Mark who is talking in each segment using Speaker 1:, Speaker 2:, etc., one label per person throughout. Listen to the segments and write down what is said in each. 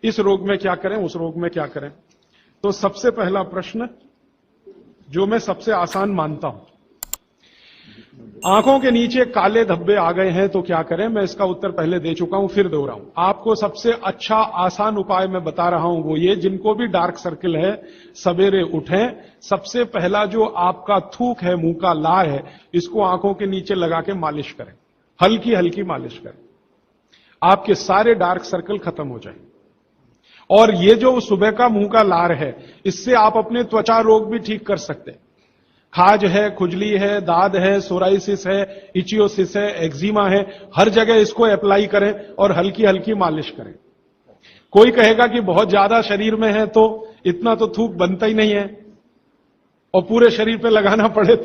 Speaker 1: इस रोग में क्या करें, उस रोग में क्या करें। तो सबसे पहला प्रश्न जो मैं सबसे आसान मानता हूं, आंखों के नीचे काले धब्बे आ गए हैं तो क्या करें। मैं इसका उत्तर पहले दे चुका हूं, फिर दोहराऊं। आपको सबसे अच्छा आसान उपाय मैं बता रहा हूं, वो ये, जिनको भी डार्क सर्किल है सवेरे उठें, सबसे पहला जो आपका थूक है, मुंह का लार है, इसको आंखों के नीचे लगा के मालिश करें, हल्की हल्की मालिश करें। आपके सारे डार्क सर्कल खत्म हो जाएंगे। और ये जो सुबह का मुंह का लार है, इससे आप अपने त्वचा रोग भी ठीक कर सकते हैं। खाज है, खुजली है, दाद है, सोराइसिस है, इचियोसिस है, एक्जिमा है, हर जगह इसको अप्लाई करें और हल्की हल्की मालिश करें। कोई कहेगा कि बहुत ज्यादा शरीर में है तो इतना तो थूक बनता ही नहीं है और पूरे शरीर पे लगाना पड़े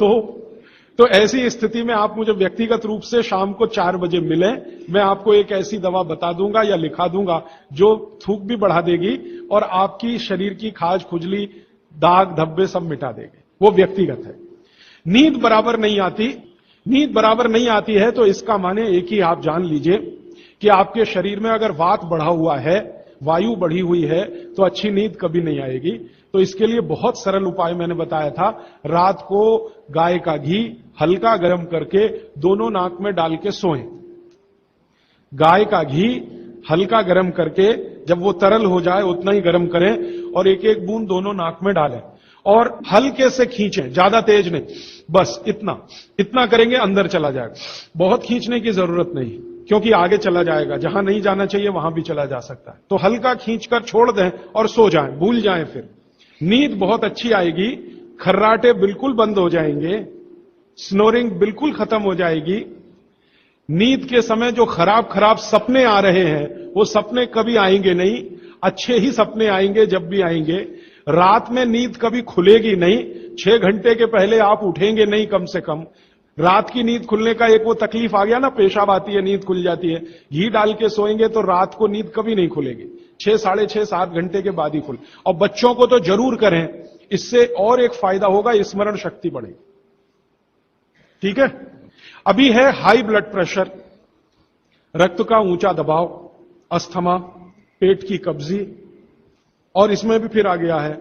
Speaker 1: तो ऐसी स्थिति में आप मुझे व्यक्तिगत रूप से शाम को 4 बजे मिलें। मैं आपको एक ऐसी दवा बता दूंगा या लिखा दूंगा जो थूक भी बढ़ा देगी और आपकी शरीर की खाज, खुजली, दाग, धब्बे सब मिटा देगी। वो व्यक्तिगत है। नींद बराबर नहीं आती, नींद बराबर नहीं आती है तो इसका माने एक ही आप जान लीजिए कि आपके शरीर में अगर वात बढ़ा हुआ है, वायु बढ़ी हुई है, तो अच्छी नींद कभी नहीं आएगी। तो इसके लिए बहुत सरल उपाय मैंने बताया था। रात को गाय का घी हल्का गर्म करके दोनों नाक में डाल के सोएं। गाय का घी हल्का गर्म करके, जब वो तरल हो जाए उतना ही गर्म करें और एक एक बूंद दोनों नाक में डालें और हल्के से खींचें, ज्यादा तेज नहीं, बस इतना करेंगे अंदर चला जाएगा। बहुत खींचने की जरूरत नहीं, क्योंकि आगे चला जाएगा, जहां नहीं जाना चाहिए वहां भी चला जा सकता है। तो हल्का खींचकर छोड़ दें और सो जाएं, भूल जाएं। फिर नींद बहुत अच्छी आएगी, खर्राटे बिल्कुल बंद हो जाएंगे, स्नोरिंग बिल्कुल खत्म हो जाएगी। नींद के समय जो खराब सपने आ रहे हैं, वो सपने कभी आएंगे नहीं, अच्छे ही सपने आएंगे जब भी आएंगे। रात में नींद कभी खुलेगी नहीं, 6 घंटे के पहले आप उठेंगे नहीं कम से कम। रात की नींद खुलने का एक वो तकलीफ आ गया ना, पेशाब आती है, नींद खुल जाती है। घी डाल के सोएंगे तो रात को नींद कभी नहीं खुलेगी, 6, साढ़े 6, 7 घंटे के बाद ही खुल। और बच्चों को तो जरूर करें, इससे और एक फायदा होगा, स्मरण शक्ति बढ़ेगी। ठीक है। अभी है हाई ब्लड प्रेशर, रक्त का ऊंचा दबाव, अस्थमा, पेट की कब्जी, और इसमें भी फिर आ गया है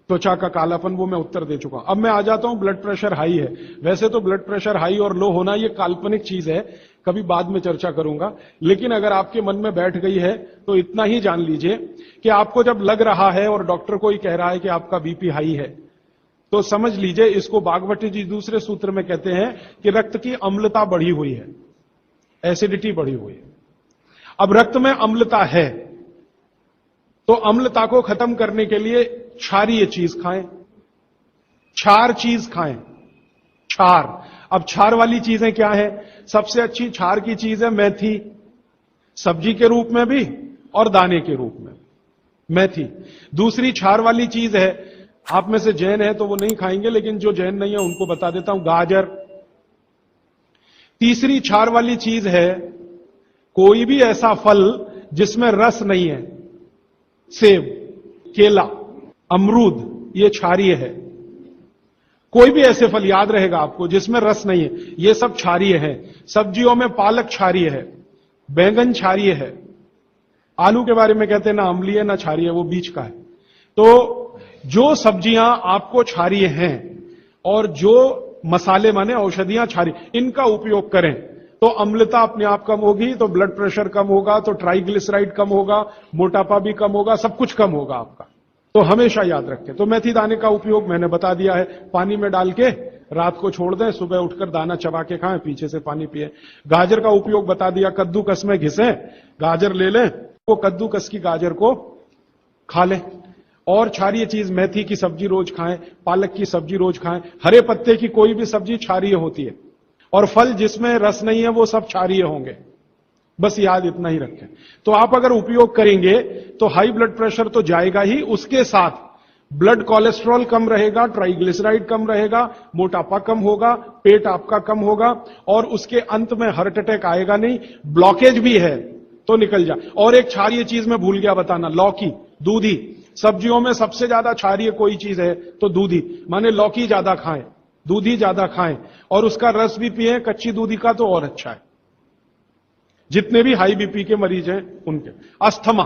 Speaker 1: त्वचा का कालापन। वो मैं उत्तर दे चुका हूं। अब मैं आ जाता हूं, ब्लड प्रेशर हाई है। वैसे तो ब्लड प्रेशर हाई और लो होना ये काल्पनिक चीज है, कभी बाद में चर्चा करूंगा। लेकिन अगर आपके मन में बैठ गई है तो इतना ही जान लीजिए कि आपको जब लग रहा है और डॉक्टर को ही कह रहा है कि आपका बीपी हाई है, तो समझ लीजिए, इसको बागवती जी दूसरे सूत्र में कहते हैं कि रक्त की अम्लता बढ़ी हुई है, एसिडिटी बढ़ी हुई है। अब रक्त में अम्लता है तो अम्लता को खत्म करने के लिए क्षारीय चीज खाएं, क्षार चीज खाएं, क्षार। अब क्षार वाली चीजें क्या है? सबसे अच्छी क्षार की चीज है मेथी, सब्जी के रूप में भी और दाने के रूप में मेथी। दूसरी क्षार वाली चीज है, आप में से जैन है तो वो नहीं खाएंगे, लेकिन जो जैन नहीं है उनको बता देता हूं, गाजर। तीसरी क्षार वाली चीज है कोई भी ऐसा फल जिसमें रस नहीं है, सेब, केला, अमरूद, ये क्षारीय है। कोई भी ऐसे फल याद रहेगा आपको जिसमें रस नहीं है, ये सब क्षारीय है। सब्जियों में पालक क्षारीय है, बैंगन क्षारीय है। आलू के बारे में कहते हैं ना अम्लीय ना क्षारीय, वो बीच का है। तो जो सब्जियां आपको क्षारीय हैं और जो मसाले माने औषधियां क्षारीय, इनका उपयोग करें तो अम्लता अपने आप कम होगी, तो ब्लड प्रेशर कम होगा, तो ट्राइग्लिसराइड कम होगा, मोटापा भी कम होगा, सब कुछ कम होगा आपका। तो हमेशा याद रखें। तो मेथी दाने का उपयोग मैंने बता दिया है, पानी में डाल के रात को छोड़ दें, सुबह उठकर दाना चबा के खाएं, पीछे से पानी पिए। गाजर का उपयोग बता दिया, कद्दूकस में घिसें, गाजर ले लें, वो कद्दूकस की गाजर को खा लें। और क्षारीय चीज मेथी की सब्जी रोज खाएं, पालक की सब्जी रोज खाएं। हरे पत्ते की कोई भी सब्जी क्षारीय होती है, और फल जिसमें रस नहीं है वो सब क्षारीय होंगे। बस याद इतना ही रखें। तो आप अगर उपयोग करेंगे तो हाई ब्लड प्रेशर तो जाएगा ही, उसके साथ ब्लड कोलेस्ट्रॉल कम रहेगा, ट्राइग्लिसराइड कम रहेगा, मोटापा कम होगा, पेट आपका कम होगा, और उसके अंत में हार्ट अटैक आएगा नहीं। ब्लॉकेज भी है तो निकल जाए। और एक क्षारीय चीज मैं भूल गया बताना, लौकी, दूधी। सब्जियों में सबसे ज्यादा क्षारीय कोई चीज है तो दूधी, माने लौकी ज्यादा खाएं, दूधी ज्यादा खाएं, और उसका रस भी पिए, कच्ची दूधी का तो और अच्छा है। जितने भी हाई बीपी के मरीज हैं उनके। अस्थमा,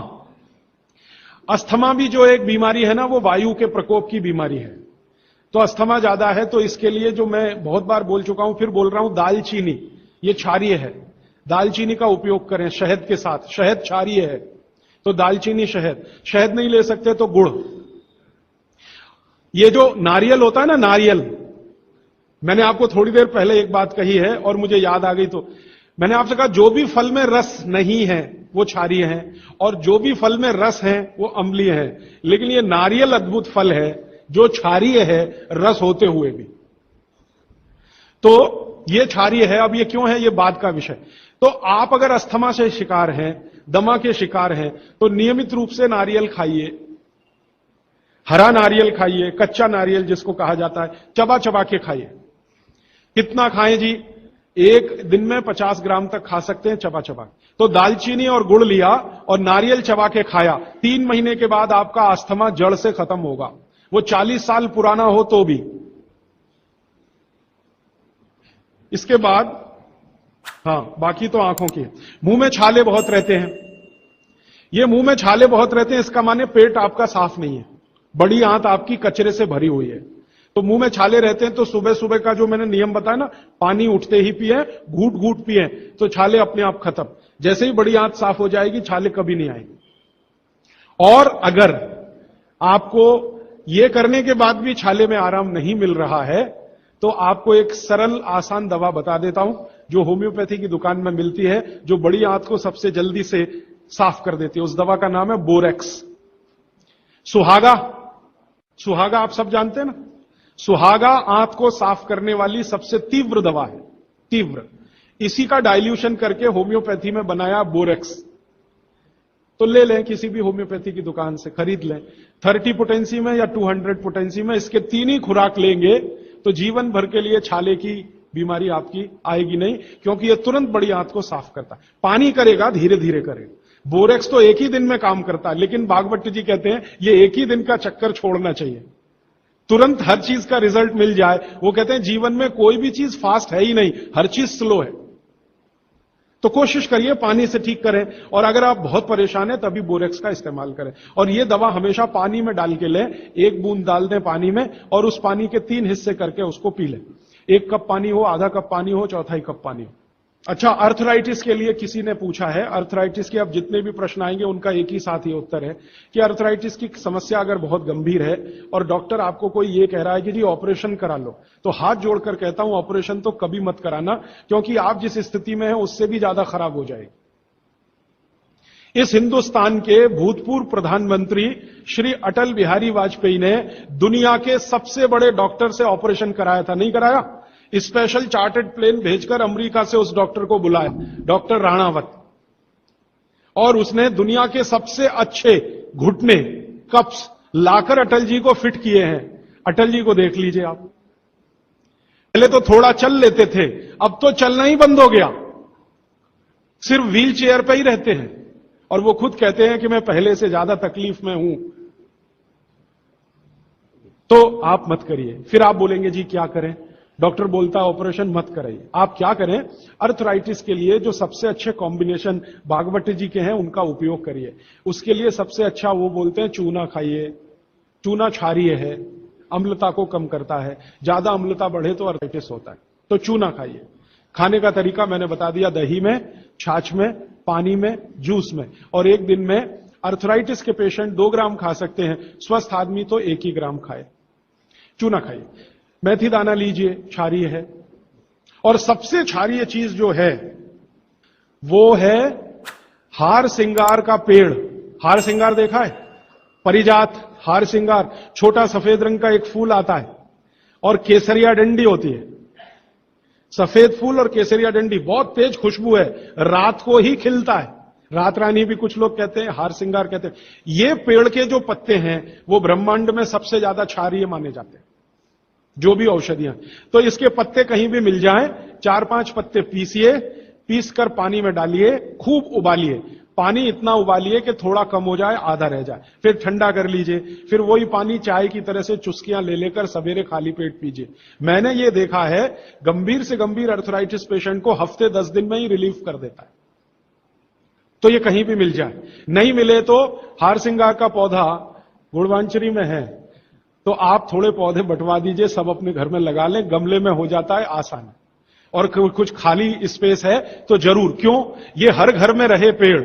Speaker 1: अस्थमा भी जो एक बीमारी है ना, वो वायु के प्रकोप की बीमारी है। तो अस्थमा ज्यादा है तो इसके लिए जो मैं बहुत बार बोल चुका हूं, फिर बोल रहा हूं, दालचीनी, ये क्षारीय है। दालचीनी का उपयोग करें शहद के साथ। शहद क्षारीय है तो दालचीनी, शहद। शहद नहीं ले सकते तो गुड़। ये जो नारियल होता है ना, नारियल, मैंने आपको थोड़ी देर पहले एक बात कही है और मुझे याद आ गई, तो मैंने आपसे कहा जो भी फल में रस नहीं है वो क्षारीय है, और जो भी फल में रस है वो अम्लीय है। लेकिन ये नारियल अद्भुत फल है जो क्षारीय है, रस होते हुए भी। तो ये क्षारीय है। अब ये क्यों है, ये बाद का विषय। तो आप अगर अस्थमा से शिकार हैं, दमा के शिकार हैं, तो नियमित रूप से नारियल खाइए। हरा नारियल खाइए, कच्चा नारियल जिसको कहा जाता है, चबा चबा के खाइए। कितना खाएं जी? एक दिन में 50 ग्राम तक खा सकते हैं चबा चबा। तो दालचीनी और गुड़ लिया और नारियल चबा के खाया, 3 महीने के बाद आपका अस्थमा जड़ से खत्म होगा, वो 40 साल पुराना हो तो भी। इसके बाद हां, बाकी तो आंखों की। मुंह में छाले बहुत रहते हैं। ये मुंह में छाले बहुत रहते हैं, इसका माने पेट आपका साफ नहीं है, बड़ी आंत आपकी कचरे से भरी हुई है। तो मुंह में छाले रहते हैं तो सुबह सुबह का जो मैंने नियम बताया ना, पानी उठते ही पिए, घूट घूट पिए, तो छाले अपने आप खत्म। जैसे ही बड़ी आंत साफ हो जाएगी, छाले कभी नहीं आएंगे। और अगर आपको ये करने के बाद भी छाले में आराम नहीं मिल रहा है, तो आपको एक सरल आसान दवा बता देता हूं जो होम्योपैथी की दुकान में मिलती है, जो बड़ी आंत को सबसे जल्दी से साफ कर देती है। उस दवा का नाम है बोरेक्स। सुहागा, सुहागा आप सब जानते हैं ना, सुहागा आंत को साफ करने वाली सबसे तीव्र दवा है, तीव्र। इसी का डाइल्यूशन करके होम्योपैथी में बनाया बोरेक्स। तो ले लें, किसी भी होम्योपैथी की दुकान से खरीद लें, 30 पोटेंसी में या 200 पोटेंसी में। इसके 3 ही खुराक लेंगे तो जीवन भर के लिए छाले की बीमारी आपकी आएगी नहीं, क्योंकि यह तुरंत बड़ी आंत को साफ करता है। पानी करेगा, धीरे धीरे करेगा। बोरेक्स तो एक ही दिन में काम करता है, लेकिन भागवत जी कहते हैं ये एक ही दिन का चक्कर छोड़ना चाहिए, तुरंत हर चीज का रिजल्ट मिल जाए। वो कहते हैं जीवन में कोई भी चीज फास्ट है ही नहीं, हर चीज स्लो है। तो कोशिश करिए पानी से ठीक करें, और अगर आप बहुत परेशान हैं तभी बोरेक्स का इस्तेमाल करें। और ये दवा हमेशा पानी में डाल के लें, 1 बूंद डाल दें पानी में, और उस पानी के 3 हिस्से करके उसको पी लें। 1 कप पानी हो, आधा कप पानी हो, चौथाई कप पानी हो। अच्छा, अर्थराइटिस के लिए किसी ने पूछा है। अर्थराइटिस के अब जितने भी प्रश्न आएंगे उनका एक ही साथ ही उत्तर है कि अर्थराइटिस की समस्या अगर बहुत गंभीर है और डॉक्टर आपको कोई ये कह रहा है कि जी ऑपरेशन करा लो, तो हाथ जोड़कर कहता हूं ऑपरेशन तो कभी मत कराना, क्योंकि आप जिस स्थिति में हैं उससे भी ज्यादा खराब हो जाएगी। इस हिंदुस्तान के भूतपूर्व प्रधानमंत्री श्री अटल बिहारी वाजपेयी ने दुनिया के सबसे बड़े डॉक्टर से ऑपरेशन कराया था, नहीं कराया? स्पेशल चार्टर्ड प्लेन भेजकर अमेरिका से उस डॉक्टर को बुलाया, डॉक्टर राणावत, और उसने दुनिया के सबसे अच्छे घुटने, कप्स लाकर अटल जी को फिट किए हैं। अटल जी को देख लीजिए आप, पहले तो थोड़ा चल लेते थे, अब तो चलना ही बंद हो गया, सिर्फ व्हील चेयर पर ही रहते हैं। और वो खुद कहते हैं कि मैं पहले से ज्यादा तकलीफ में हूं। तो आप मत करिए। फिर आप बोलेंगे जी क्या करें, डॉक्टर बोलता है ऑपरेशन मत कराइए। आप क्या करें, अर्थराइटिस के लिए जो सबसे अच्छे कॉम्बिनेशन भागवत जी के हैं उनका उपयोग करिए। उसके लिए सबसे अच्छा वो बोलते हैं चूना खाइए। चूना क्षारीय है, अम्लता को कम करता है, ज्यादा अम्लता बढ़े तो अर्थराइटिस होता है, तो चूना खाइए। खाने का तरीका मैंने बता दिया, दही में, छाछ में, पानी में, जूस में। और एक दिन में अर्थराइटिस के पेशेंट 2 ग्राम खा सकते हैं, स्वस्थ आदमी तो 1 ही ग्राम खाए। चूना खाइए। मेथी दाना लीजिए, क्षारीय है। और सबसे क्षारीय चीज जो है वो है हार सिंगार का पेड़। हार सिंगार देखा है? परिजात हार सिंगार, छोटा सफेद रंग का एक फूल आता है और केसरिया डंडी होती है। सफेद फूल और केसरिया डंडी, बहुत तेज खुशबू है, रात को ही खिलता है। रात रानी भी कुछ लोग कहते हैं, हार सिंगार कहते हैं। ये पेड़ के जो पत्ते हैं वो ब्रह्मांड में सबसे ज्यादा क्षारीय माने जाते हैं, जो भी औषधियां। तो इसके पत्ते कहीं भी मिल जाएं, 4-5 पत्ते पीसिए, पीसकर पानी में डालिए, खूब उबालिए। पानी इतना उबालिए कि थोड़ा कम हो जाए, आधा रह जाए, फिर ठंडा कर लीजिए। फिर वही पानी चाय की तरह से चुस्कियां ले लेकर सवेरे खाली पेट पीजिए। मैंने ये देखा है, गंभीर से गंभीर अर्थराइटिस पेशेंट को हफ्ते 10 दिन में ही रिलीफ कर देता है। तो ये कहीं भी मिल जाए, नहीं मिले तो हार श्रृंगार का पौधा गुड़वांचरी में है, तो आप थोड़े पौधे बंटवा दीजिए, सब अपने घर में लगा लें, गमले में हो जाता है आसान। और कुछ खाली स्पेस है तो जरूर, क्यों, ये हर घर में रहे पेड़।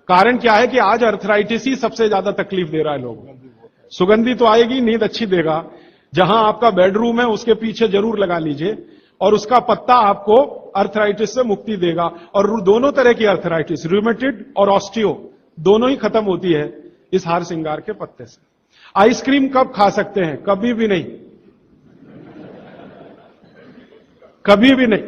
Speaker 1: कारण क्या है कि आज अर्थराइटिस ही सबसे ज्यादा तकलीफ दे रहा है लोगों को। सुगंधी तो आएगी, नींद अच्छी देगा, जहां आपका बेडरूम है उसके पीछे जरूर लगा लीजिए, और उसका पत्ता आपको अर्थराइटिस से मुक्ति देगा। और दोनों तरह की अर्थराइटिस, रूमेटिड और ऑस्टियो, दोनों ही खत्म होती है इस हार श्रृंगार के पत्ते से। आइसक्रीम कब खा सकते हैं? कभी भी नहीं, कभी भी नहीं।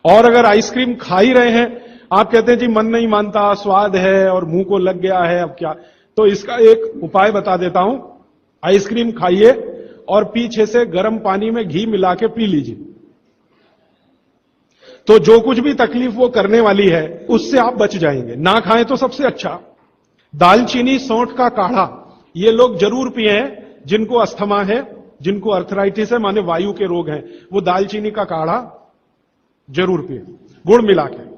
Speaker 1: और अगर आइसक्रीम खा ही रहे हैं, आप कहते हैं जी मन नहीं मानता, स्वाद है और मुंह को लग गया है, अब क्या, तो इसका एक उपाय बता देता हूं। आइसक्रीम खाइए और पीछे से गर्म पानी में घी मिला के पी लीजिए, तो जो कुछ भी तकलीफ वो करने वाली है उससे आप बच जाएंगे। ना खाएं तो सबसे अच्छा। दालचीनी सौंठ का काढ़ा ये लोग जरूर पिए, जिनको अस्थमा है, जिनको अर्थराइटिस है, माने वायु के रोग हैं, वो दालचीनी का काढ़ा जरूर पिए गुड़ मिला के।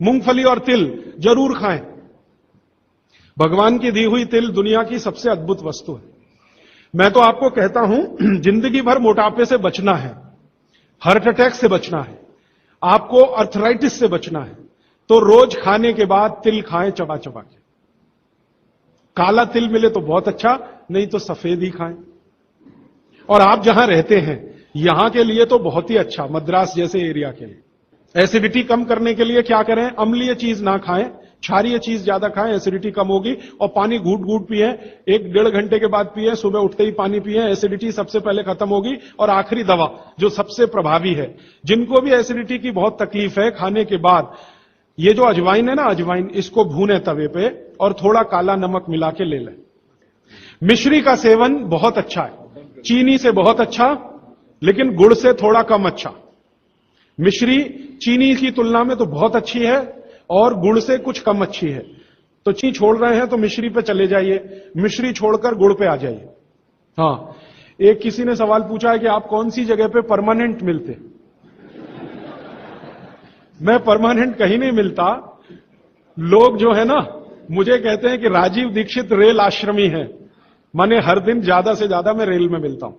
Speaker 1: मूंगफली और तिल जरूर खाएं। भगवान की दी हुई तिल दुनिया की सबसे अद्भुत वस्तु है। मैं तो आपको कहता हूं, जिंदगी भर मोटापे से बचना है, हार्ट अटैक से बचना है, आपको अर्थराइटिस से बचना है, तो रोज खाने के बाद तिल खाएं चबा चबा के। काला तिल मिले तो बहुत अच्छा, नहीं तो सफेद ही खाएं। और आप जहां रहते हैं यहां के लिए तो बहुत ही अच्छा, मद्रास जैसे एरिया के लिए। एसिडिटी कम करने के लिए क्या करें? अम्लीय चीज ना खाएं, क्षारीय चीज ज्यादा खाएं, एसिडिटी कम होगी। और पानी घूट घूट पिए, 1-1.5 घंटे के बाद पिए, सुबह उठते ही पानी पिए, एसिडिटी सबसे पहले खत्म होगी। और आखिरी दवा जो सबसे प्रभावी है, जिनको भी एसिडिटी की बहुत तकलीफ है, खाने के बाद ये जो अजवाइन है ना, अजवाइन, इसको भूने तवे पे और थोड़ा काला नमक मिला के ले लें। मिश्री का सेवन बहुत अच्छा है, चीनी से बहुत अच्छा, लेकिन गुड़ से थोड़ा कम अच्छा। मिश्री चीनी की तुलना में तो बहुत अच्छी है और गुड़ से कुछ कम अच्छी है। तो चीनी छोड़ रहे हैं तो मिश्री पे चले जाइए, मिश्री छोड़कर गुड़ पे आ जाइए। हाँ, एक किसी ने सवाल पूछा है कि आप कौन सी जगह पे परमानेंट मिलते? मैं परमानेंट कहीं नहीं मिलता। लोग जो है ना मुझे कहते हैं कि राजीव दीक्षित रेल आश्रमी है, माने हर दिन ज्यादा से ज्यादा मैं रेल में मिलता हूं।